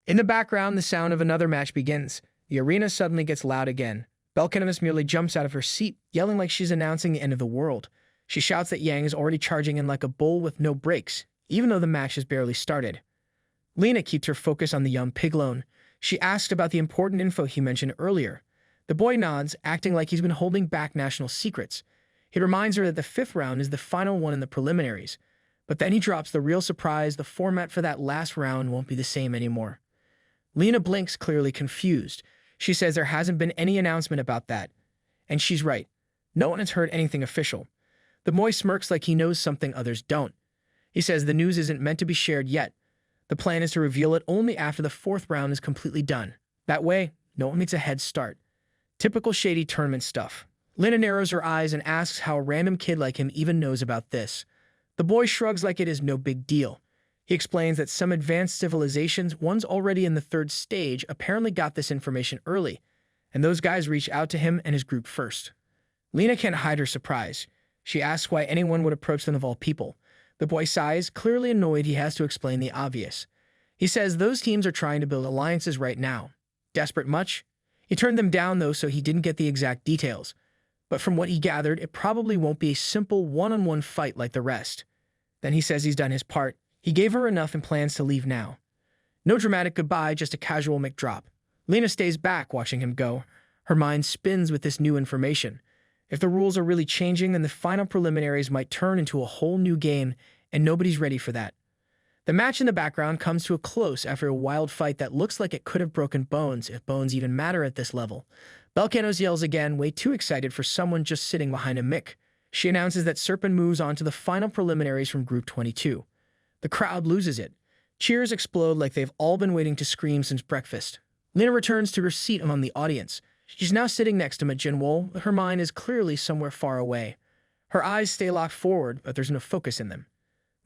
In the background, the sound of another match begins. The arena suddenly gets loud again. Belcanus merely jumps out of her seat, yelling like she's announcing the end of the world. She shouts that Yang is already charging in like a bull with no brakes, even though the match has barely started. Lena keeps her focus on the young piglone. She asks about the important info he mentioned earlier. The boy nods, acting like he's been holding back national secrets. He reminds her that the 5th round is the final one in the preliminaries. But then he drops the real surprise: the format for that last round won't be the same anymore. Lena blinks, clearly confused. She says there hasn't been any announcement about that. And she's right. No one has heard anything official. The boy smirks like he knows something others don't. He says the news isn't meant to be shared yet. The plan is to reveal it only after the 4th round is completely done. That way, no one gets a head start. Typical shady tournament stuff. Lena narrows her eyes and asks how a random kid like him even knows about this. The boy shrugs like it is no big deal. He explains that some advanced civilizations, ones already in the 3rd stage, apparently got this information early, and those guys reached out to him and his group first. Lena can't hide her surprise. She asks why anyone would approach them of all people. The boy sighs, clearly annoyed he has to explain the obvious. He says those teams are trying to build alliances right now. Desperate much? He turned them down, though, so he didn't get the exact details. But from what he gathered, it probably won't be a simple one-on-one fight like the rest. Then he says he's done his part. He gave her enough and plans to leave now. No dramatic goodbye, just a casual McDrop. Lena stays back, watching him go. Her mind spins with this new information. If the rules are really changing, then the final preliminaries might turn into a whole new game, and nobody's ready for that. The match in the background comes to a close after a wild fight that looks like it could have broken bones, if bones even matter at this level. Belcanos yells again, way too excited for someone just sitting behind a mic. She announces that Serpent moves on to the final preliminaries from Group 22. The crowd loses it. Cheers explode like they've all been waiting to scream since breakfast. Lena returns to her seat among the audience. She's now sitting next to Majin Wool, but her mind is clearly somewhere far away. Her eyes stay locked forward, but there's no focus in them.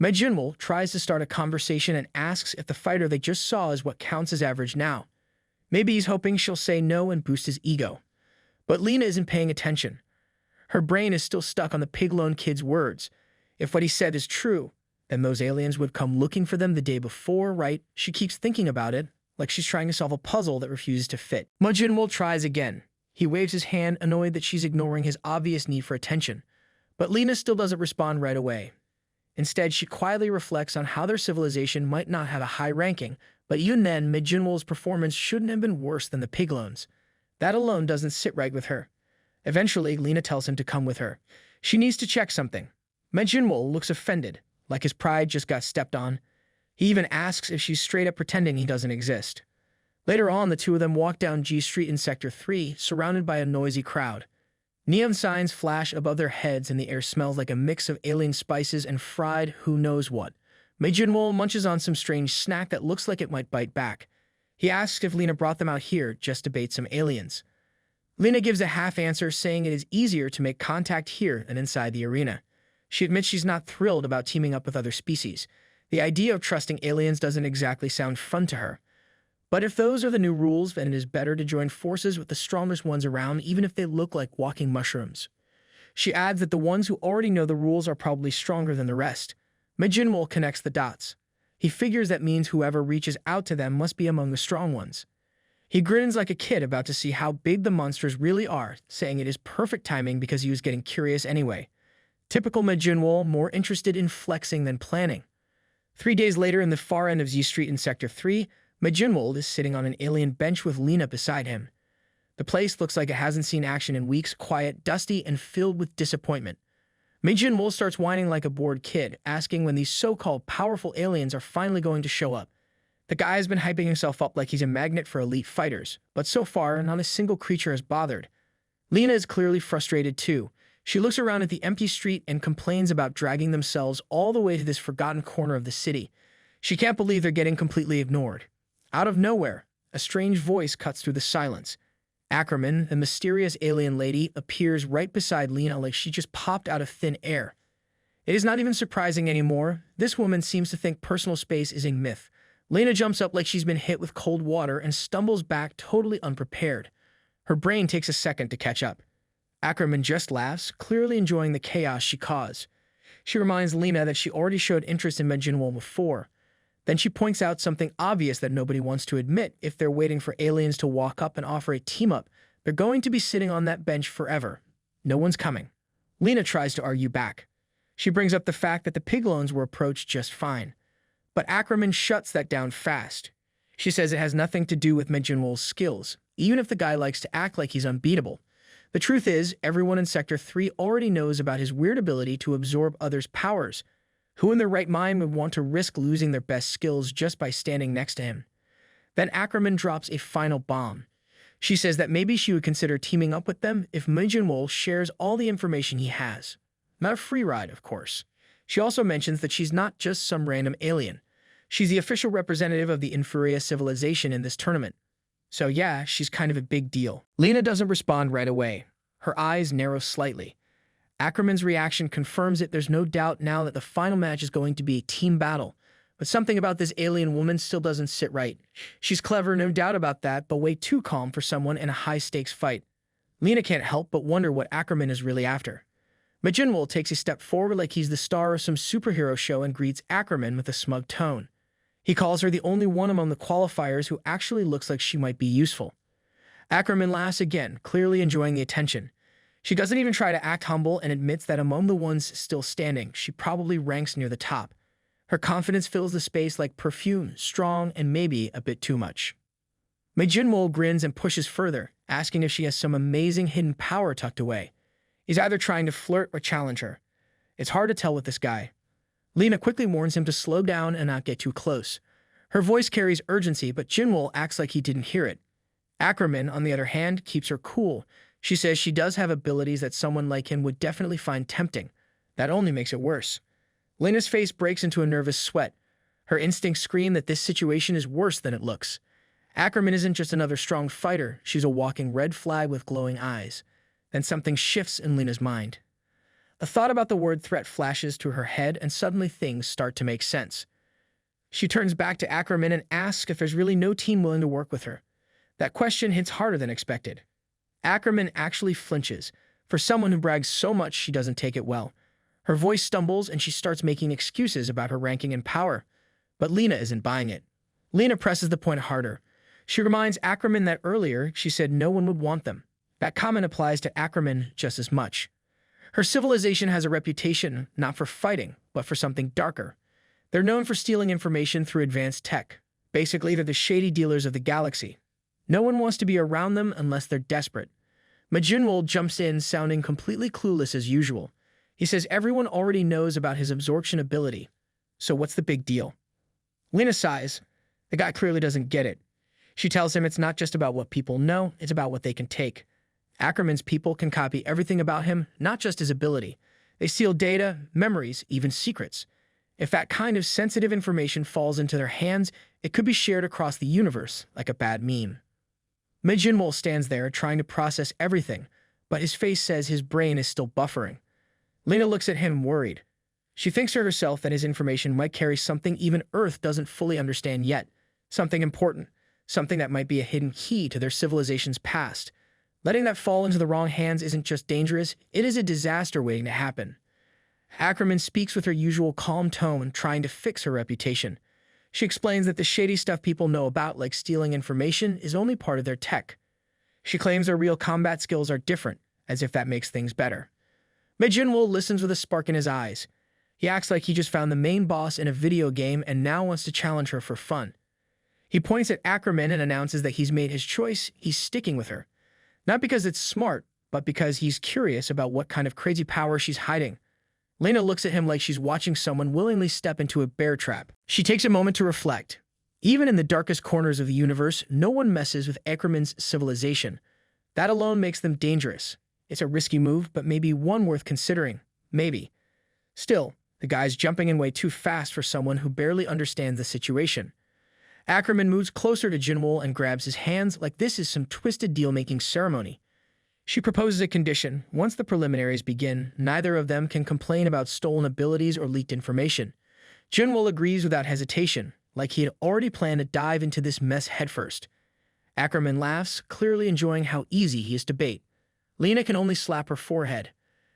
Majin Wool tries to start a conversation and asks if the fighter they just saw is what counts as average now. Maybe he's hoping she'll say no and boost his ego. But Lena isn't paying attention. Her brain is still stuck on the piglone kid's words. If what he said is true, then those aliens would come looking for them the day before, right? She keeps thinking about it, like she's trying to solve a puzzle that refuses to fit. Majin Wool tries again. He waves his hand, annoyed that she's ignoring his obvious need for attention. But Lena still doesn't respond right away. Instead, she quietly reflects on how their civilization might not have a high ranking, but even then, Majin Wool's performance shouldn't have been worse than the piglones. That alone doesn't sit right with her. Eventually, Lena tells him to come with her. She needs to check something. Majin Wool looks offended, like his pride just got stepped on. He even asks if she's straight up pretending he doesn't exist. Later on, the two of them walk down G Street in Sector 3, surrounded by a noisy crowd. Neon signs flash above their heads and the air smells like a mix of alien spices and fried who knows what. Majin Wool munches on some strange snack that looks like it might bite back. He asks if Lena brought them out here just to bait some aliens. Lena gives a half answer, saying it is easier to make contact here than inside the arena. She admits she's not thrilled about teaming up with other species. The idea of trusting aliens doesn't exactly sound fun to her. But if those are the new rules, then it is better to join forces with the strongest ones around, even if they look like walking mushrooms. She adds that the ones who already know the rules are probably stronger than the rest. Majin Wool connects the dots. He figures that means whoever reaches out to them must be among the strong ones. He grins like a kid about to see how big the monsters really are, saying it is perfect timing because he was getting curious anyway. Typical Majin Wool, more interested in flexing than planning. 3 days later, in the far end of Z Street in Sector 3, Majin Wool is sitting on an alien bench with Lena beside him. The place looks like it hasn't seen action in weeks, quiet, dusty, and filled with disappointment. Majin Wool starts whining like a bored kid, asking when these so-called powerful aliens are finally going to show up. The guy has been hyping himself up like he's a magnet for elite fighters, but so far, not a single creature has bothered. Lena is clearly frustrated too. She looks around at the empty street and complains about dragging themselves all the way to this forgotten corner of the city. She can't believe they're getting completely ignored. Out of nowhere, a strange voice cuts through the silence. Acriman, the mysterious alien lady, appears right beside Lena like she just popped out of thin air. It is not even surprising anymore. This woman seems to think personal space is a myth. Lena jumps up like she's been hit with cold water and stumbles back totally unprepared. Her brain takes a second to catch up. Acriman just laughs, clearly enjoying the chaos she caused. She reminds Lena that she already showed interest in Majin Wool before. Then she points out something obvious that nobody wants to admit. If they're waiting for aliens to walk up and offer a team-up, they're going to be sitting on that bench forever. No one's coming. Lena tries to argue back. She brings up the fact that the piglones were approached just fine. But Acriman shuts that down fast. She says it has nothing to do with Majin Wool's skills, even if the guy likes to act like he's unbeatable. The truth is, everyone in Sector 3 already knows about his weird ability to absorb others' powers. Who in their right mind would want to risk losing their best skills just by standing next to him? Then Acriman drops a final bomb. She says that maybe she would consider teaming up with them if Majin Wool shares all the information he has. Not a free ride, of course. She also mentions that she's not just some random alien. She's the official representative of the inferior civilization in this tournament. So yeah, she's kind of a big deal. Lena doesn't respond right away. Her eyes narrow slightly. Acriman's reaction confirms it. There's no doubt now that the final match is going to be a team battle. But something about this alien woman still doesn't sit right. She's clever, no doubt about that, but way too calm for someone in a high-stakes fight. Lena can't help but wonder what Acriman is really after. Majin Wool takes a step forward like he's the star of some superhero show and greets Acriman with a smug tone. He calls her the only one among the qualifiers who actually looks like she might be useful. Acriman laughs again, clearly enjoying the attention. She doesn't even try to act humble and admits that among the ones still standing, she probably ranks near the top. Her confidence fills the space like perfume, strong and maybe a bit too much. Majin Wool grins and pushes further, asking if she has some amazing hidden power tucked away. He's either trying to flirt or challenge her. It's hard to tell with this guy. Lena quickly warns him to slow down and not get too close. Her voice carries urgency, but Jinwol acts like he didn't hear it. Acriman, on the other hand, keeps her cool. She says she does have abilities that someone like him would definitely find tempting. That only makes it worse. Lena's face breaks into a nervous sweat. Her instincts scream that this situation is worse than it looks. Acriman isn't just another strong fighter, she's a walking red flag with glowing eyes. Then something shifts in Lena's mind. A thought about the word threat flashes to her head, and suddenly things start to make sense. She turns back to Acriman and asks if there's really no team willing to work with her. That question hits harder than expected. Acriman actually flinches. For someone who brags so much, she doesn't take it well. Her voice stumbles and she starts making excuses about her ranking and power. But Lena isn't buying it. Lena presses the point harder. She reminds Acriman that earlier she said no one would want them. That comment applies to Acriman just as much. Her civilization has a reputation not for fighting, but for something darker. They're known for stealing information through advanced tech. Basically, they're the shady dealers of the galaxy. No one wants to be around them unless they're desperate. Majin Wool jumps in, sounding completely clueless as usual. He says everyone already knows about his absorption ability. So what's the big deal? Lena sighs. The guy clearly doesn't get it. She tells him it's not just about what people know, it's about what they can take. Acriman's people can copy everything about him, not just his ability. They steal data, memories, even secrets. If that kind of sensitive information falls into their hands, it could be shared across the universe, like a bad meme. Majin Wool stands there trying to process everything, but his face says his brain is still buffering. Lena looks at him worried. She thinks to herself that his information might carry something even Earth doesn't fully understand yet. Something important. Something that might be a hidden key to their civilization's past. Letting that fall into the wrong hands isn't just dangerous, it is a disaster waiting to happen. Acriman speaks with her usual calm tone, trying to fix her reputation. She explains that the shady stuff people know about, like stealing information, is only part of their tech. She claims their real combat skills are different, as if that makes things better. Majin Wool listens with a spark in his eyes. He acts like he just found the main boss in a video game and now wants to challenge her for fun. He points at Acriman and announces that he's made his choice, he's sticking with her. Not because it's smart, but because he's curious about what kind of crazy power she's hiding. Lena looks at him like she's watching someone willingly step into a bear trap. She takes a moment to reflect. Even in the darkest corners of the universe, no one messes with Acriman's civilization. That alone makes them dangerous. It's a risky move, but maybe one worth considering. Maybe. Still, the guy's jumping in way too fast for someone who barely understands the situation. Acriman moves closer to Jinwol and grabs his hands like this is some twisted deal-making ceremony. She proposes a condition. Once the preliminaries begin, neither of them can complain about stolen abilities or leaked information. Jinwol agrees without hesitation, like he had already planned to dive into this mess headfirst. Acriman laughs, clearly enjoying how easy he is to bait. Lena can only slap her forehead.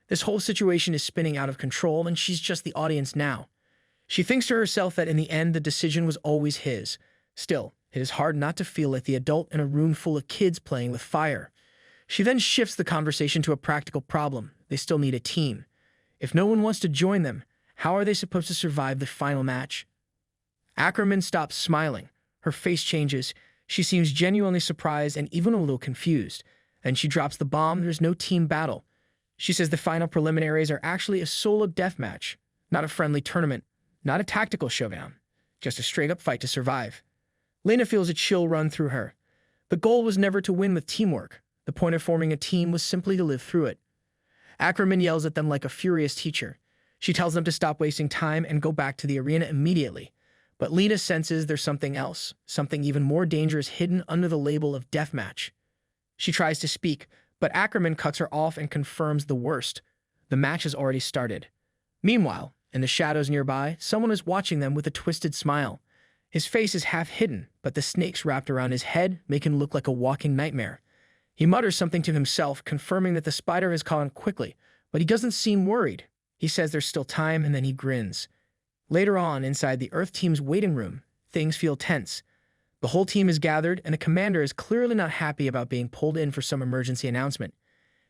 This whole situation is spinning out of control, and she's just the audience now. She thinks to herself that in the end, the decision was always his. Still, it is hard not to feel like the adult in a room full of kids playing with fire. She then shifts the conversation to a practical problem. They still need a team. If no one wants to join them, how are they supposed to survive the final match? Acriman stops smiling. Her face changes. She seems genuinely surprised and even a little confused. Then she drops the bomb. There's no team battle. She says the final preliminaries are actually a solo deathmatch, not a friendly tournament, not a tactical showdown, just a straight-up fight to survive. Lena feels a chill run through her. The goal was never to win with teamwork. The point of forming a team was simply to live through it. Acriman yells at them like a furious teacher. She tells them to stop wasting time and go back to the arena immediately. But Lena senses there's something else, something even more dangerous hidden under the label of deathmatch. She tries to speak, but Acriman cuts her off and confirms the worst. The match has already started. Meanwhile, in the shadows nearby, someone is watching them with a twisted smile. His face is half hidden, but the snakes wrapped around his head make him look like a walking nightmare. He mutters something to himself, confirming that the spider has caught on quickly, but he doesn't seem worried. He says there's still time, and then he grins. Later on, inside the Earth team's waiting room, things feel tense. The whole team is gathered, and the commander is clearly not happy about being pulled in for some emergency announcement.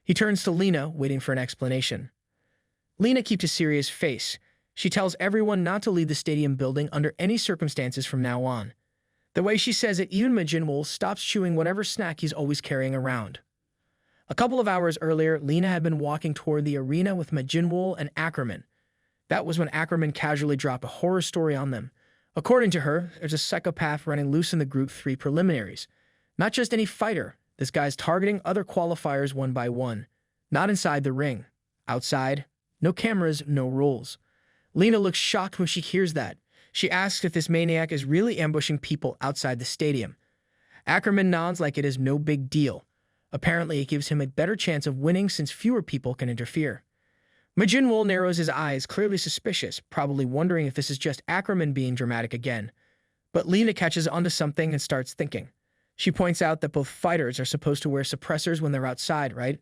He turns to Lena, waiting for an explanation. Lena keeps a serious face. She tells everyone not to leave the stadium building under any circumstances from now on. The way she says it, even Majin Wool stops chewing whatever snack he's always carrying around. A couple of hours earlier, Lena had been walking toward the arena with Majin Wool and Acriman. That was when Acriman casually dropped a horror story on them. According to her, there's a psychopath running loose in the Group 3 preliminaries. Not just any fighter. This guy's targeting other qualifiers one by one. Not inside the ring. Outside, no cameras, no rules. Lena looks shocked when she hears that. She asks if this maniac is really ambushing people outside the stadium. Acriman nods like it is no big deal. Apparently, it gives him a better chance of winning since fewer people can interfere. Majin Wool narrows his eyes, clearly suspicious, probably wondering if this is just Acriman being dramatic again. But Lena catches onto something and starts thinking. She points out that both fighters are supposed to wear suppressors when they're outside, right?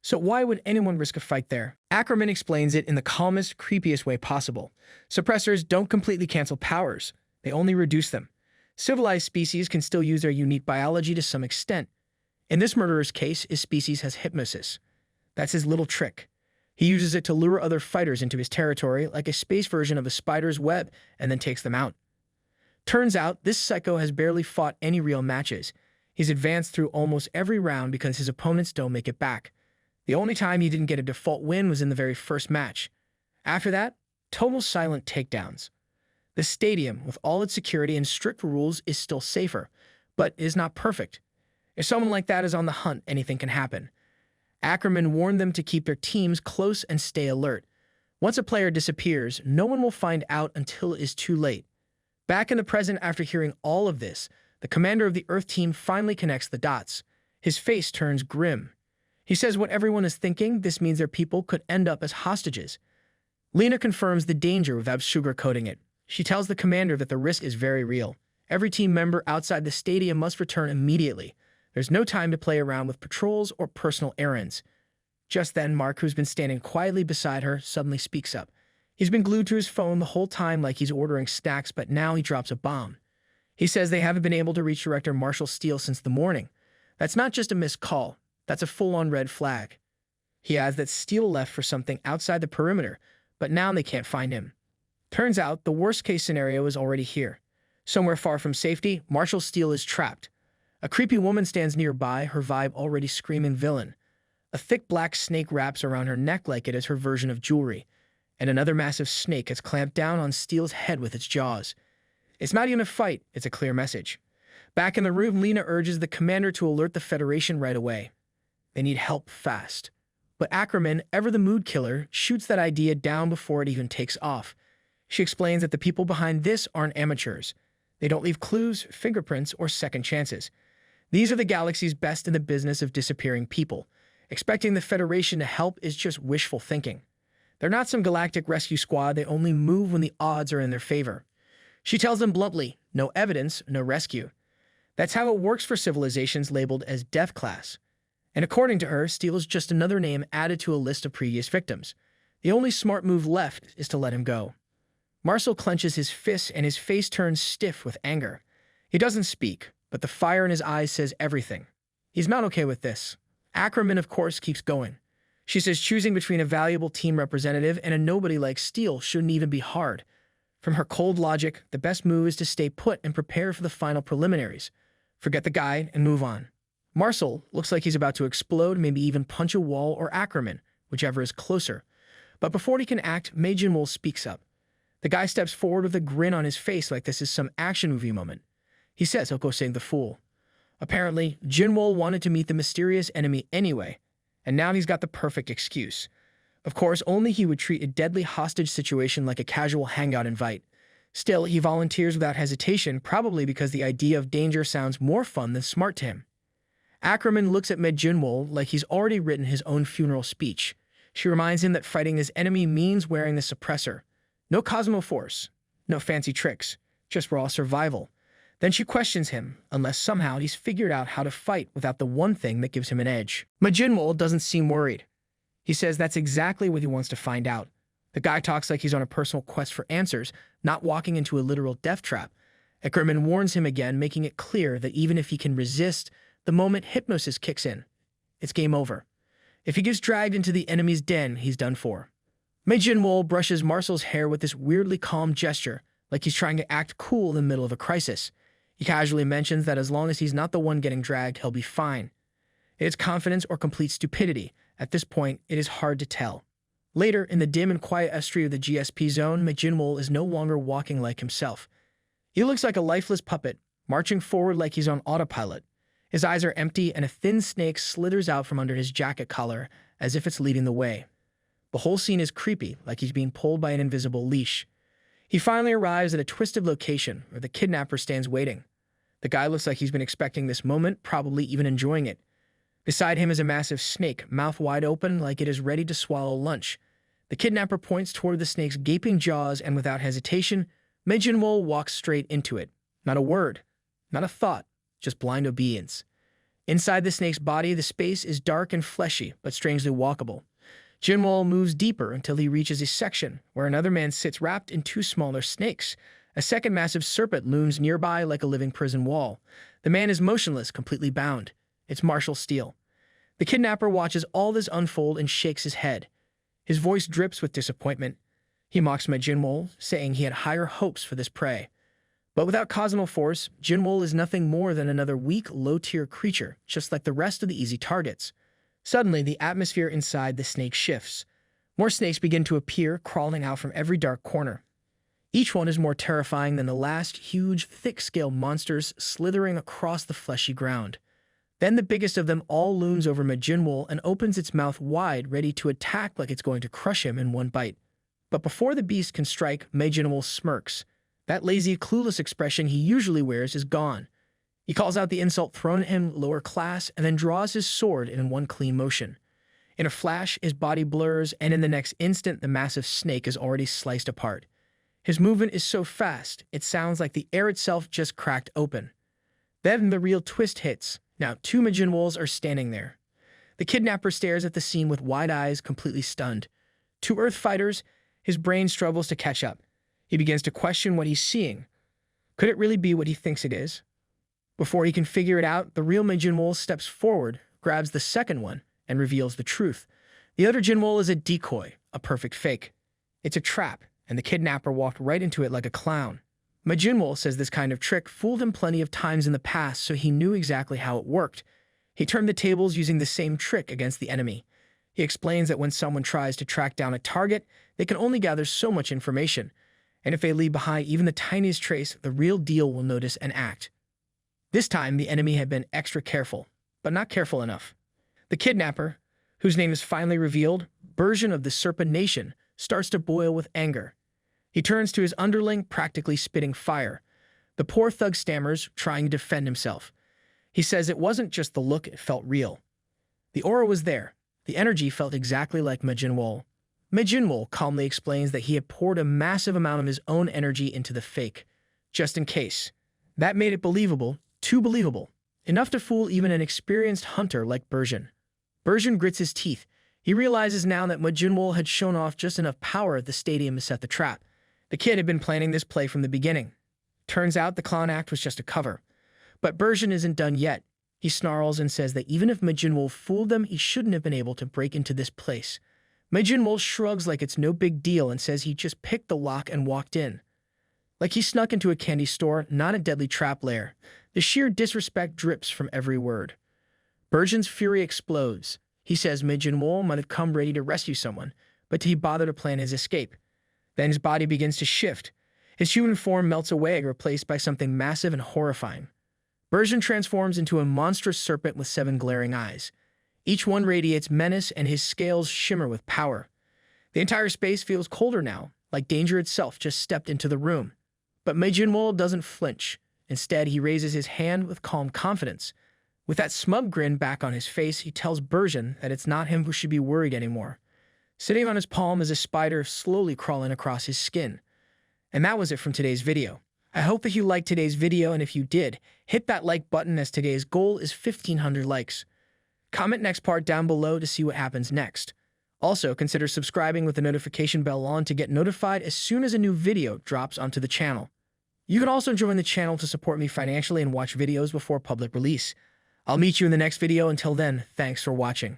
So why would anyone risk a fight there? Acriman explains it in the calmest, creepiest way possible. Suppressors don't completely cancel powers. They only reduce them. Civilized species can still use their unique biology to some extent. In this murderer's case, his species has hypnosis. That's his little trick. He uses it to lure other fighters into his territory like a space version of a spider's web and then takes them out. Turns out, this psycho has barely fought any real matches. He's advanced through almost every round because his opponents don't make it back. The only time he didn't get a default win was in the very first match. After that, total silent takedowns. The stadium, with all its security and strict rules, is still safer, but is not perfect. If someone like that is on the hunt, anything can happen. Acriman warned them to keep their teams close and stay alert. Once a player disappears, no one will find out until it is too late. Back in the present, after hearing all of this, the commander of the Earth team finally connects the dots. His face turns grim. He says what everyone is thinking, this means their people could end up as hostages. Lena confirms the danger without sugarcoating it. She tells the commander that the risk is very real. Every team member outside the stadium must return immediately. There's no time to play around with patrols or personal errands. Just then, Mark, who's been standing quietly beside her, suddenly speaks up. He's been glued to his phone the whole time like he's ordering snacks, but now he drops a bomb. He says they haven't been able to reach Director Marshall Steele since the morning. That's not just a missed call. That's a full-on red flag. He adds that Steele left for something outside the perimeter, but now they can't find him. Turns out the worst-case scenario is already here. Somewhere far from safety, Marshall Steele is trapped. A creepy woman stands nearby, her vibe already screaming villain. A thick black snake wraps around her neck like it is her version of jewelry, and another massive snake has clamped down on Steele's head with its jaws. It's not even a fight, it's a clear message. Back in the room, Lena urges the commander to alert the Federation right away. They need help fast. But Acriman, ever the mood killer, shoots that idea down before it even takes off. She explains that the people behind this aren't amateurs. They don't leave clues, fingerprints, or second chances. These are the galaxy's best in the business of disappearing people. Expecting the Federation to help is just wishful thinking. They're not some galactic rescue squad, they only move when the odds are in their favor. She tells them bluntly, no evidence, no rescue. That's how it works for civilizations labeled as death class. And according to her, Steele is just another name added to a list of previous victims. The only smart move left is to let him go. Marcel clenches his fists and his face turns stiff with anger. He doesn't speak, but the fire in his eyes says everything. He's not okay with this. Acriman, of course, keeps going. She says choosing between a valuable team representative and a nobody like Steele shouldn't even be hard. From her cold logic, the best move is to stay put and prepare for the final preliminaries. Forget the guide and move on. Marcel looks like he's about to explode, maybe even punch a wall or Acriman, whichever is closer. But before he can act, Majin Wool speaks up. The guy steps forward with a grin on his face like this is some action movie moment. He says he'll go save the fool. Apparently, Jinwol wanted to meet the mysterious enemy anyway, and now he's got the perfect excuse. Of course, only he would treat a deadly hostage situation like a casual hangout invite. Still, he volunteers without hesitation, probably because the idea of danger sounds more fun than smart to him. Acriman looks at Majin Wool like he's already written his own funeral speech. She reminds him that fighting his enemy means wearing the suppressor. No Cosmo Force, no fancy tricks, just raw survival. Then she questions him, unless somehow he's figured out how to fight without the one thing that gives him an edge. Majin Wool doesn't seem worried. He says that's exactly what he wants to find out. The guy talks like he's on a personal quest for answers, not walking into a literal death trap. Acriman warns him again, making it clear that even if he can resist, the moment hypnosis kicks in, it's game over. If he gets dragged into the enemy's den, he's done for. Majin Wool brushes Marcel's hair with this weirdly calm gesture, like he's trying to act cool in the middle of a crisis. He casually mentions that as long as he's not the one getting dragged, he'll be fine. It's confidence or complete stupidity. At this point, it is hard to tell. Later, in the dim and quiet estuary of the GSP zone, Majin Wool is no longer walking like himself. He looks like a lifeless puppet, marching forward like he's on autopilot. His eyes are empty, and a thin snake slithers out from under his jacket collar, as if it's leading the way. The whole scene is creepy, like he's being pulled by an invisible leash. He finally arrives at a twisted location, where the kidnapper stands waiting. The guy looks like he's been expecting this moment, probably even enjoying it. Beside him is a massive snake, mouth wide open like it is ready to swallow lunch. The kidnapper points toward the snake's gaping jaws, and without hesitation, Majin Wool walks straight into it. Not a word, not a thought, just blind obedience. Inside the snake's body, the space is dark and fleshy, but strangely walkable. Jinwol moves deeper until he reaches a section where another man sits wrapped in two smaller snakes. A second massive serpent looms nearby like a living prison wall. The man is motionless, completely bound. It's Marshall Steele. The kidnapper watches all this unfold and shakes his head. His voice drips with disappointment. He mocks Majin Wool, saying he had higher hopes for this prey. But without Cosmo Force, Jinwol is nothing more than another weak, low-tier creature, just like the rest of the easy targets. Suddenly, the atmosphere inside the snake shifts. More snakes begin to appear, crawling out from every dark corner. Each one is more terrifying than the last, huge, thick-scaled monsters slithering across the fleshy ground. Then the biggest of them all looms over Majin Wool and opens its mouth wide, ready to attack like it's going to crush him in one bite. But before the beast can strike, Majin Wool smirks. That lazy, clueless expression he usually wears is gone. He calls out the insult thrown at him, lower class, and then draws his sword in one clean motion. In a flash, his body blurs, and in the next instant, the massive snake is already sliced apart. His movement is so fast, it sounds like the air itself just cracked open. Then the real twist hits. Now, two Majin Wools are standing there. The kidnapper stares at the scene with wide eyes, completely stunned. To Earth fighters, his brain struggles to catch up. He begins to question what he's seeing. Could it really be what he thinks it is? Before he can figure it out, the real Majin Wool steps forward, grabs the second one, and reveals the truth. The other Jinwol is a decoy, a perfect fake. It's a trap, and the kidnapper walked right into it like a clown. Majin Wool says this kind of trick fooled him plenty of times in the past, so he knew exactly how it worked. He turned the tables using the same trick against the enemy. He explains that when someone tries to track down a target, they can only gather so much information, and if they leave behind even the tiniest trace, the real deal will notice and act. This time, the enemy had been extra careful, but not careful enough. The kidnapper, whose name is finally revealed, Bersian of the Serpent Nation, starts to boil with anger. He turns to his underling, practically spitting fire. The poor thug stammers, trying to defend himself. He says it wasn't just the look, it felt real. The aura was there. The energy felt exactly like Majin Wool. Majin Wool calmly explains that he had poured a massive amount of his own energy into the fake, just in case. That made it believable, too believable, enough to fool even an experienced hunter like Bersian. Bersian grits his teeth. He realizes now that Majin Wool had shown off just enough power at the stadium to set the trap. The kid had been planning this play from the beginning. Turns out the clown act was just a cover. But Bersian isn't done yet. He snarls and says that even if Majin Wool fooled them, he shouldn't have been able to break into this place. Majin Wool shrugs like it's no big deal and says he just picked the lock and walked in. Like he snuck into a candy store, not a deadly trap lair. The sheer disrespect drips from every word. Bersian's fury explodes. He says Majin Wool might have come ready to rescue someone, but did he bother to plan his escape? Then his body begins to shift. His human form melts away, replaced by something massive and horrifying. Bersian transforms into a monstrous serpent with 7 glaring eyes. Each one radiates menace, and his scales shimmer with power. The entire space feels colder now, like danger itself just stepped into the room. But Majin Wool doesn't flinch. Instead, he raises his hand with calm confidence. With that smug grin back on his face, he tells Bersian that it's not him who should be worried anymore. Sitting on his palm is a spider slowly crawling across his skin. And that was it from today's video. I hope that you liked today's video, and if you did, hit that like button as today's goal is 1,500 likes. Comment next part down below to see what happens next. Also, consider subscribing with the notification bell on to get notified as soon as a new video drops onto the channel. You can also join the channel to support me financially and watch videos before public release. I'll meet you in the next video. Until then, thanks for watching.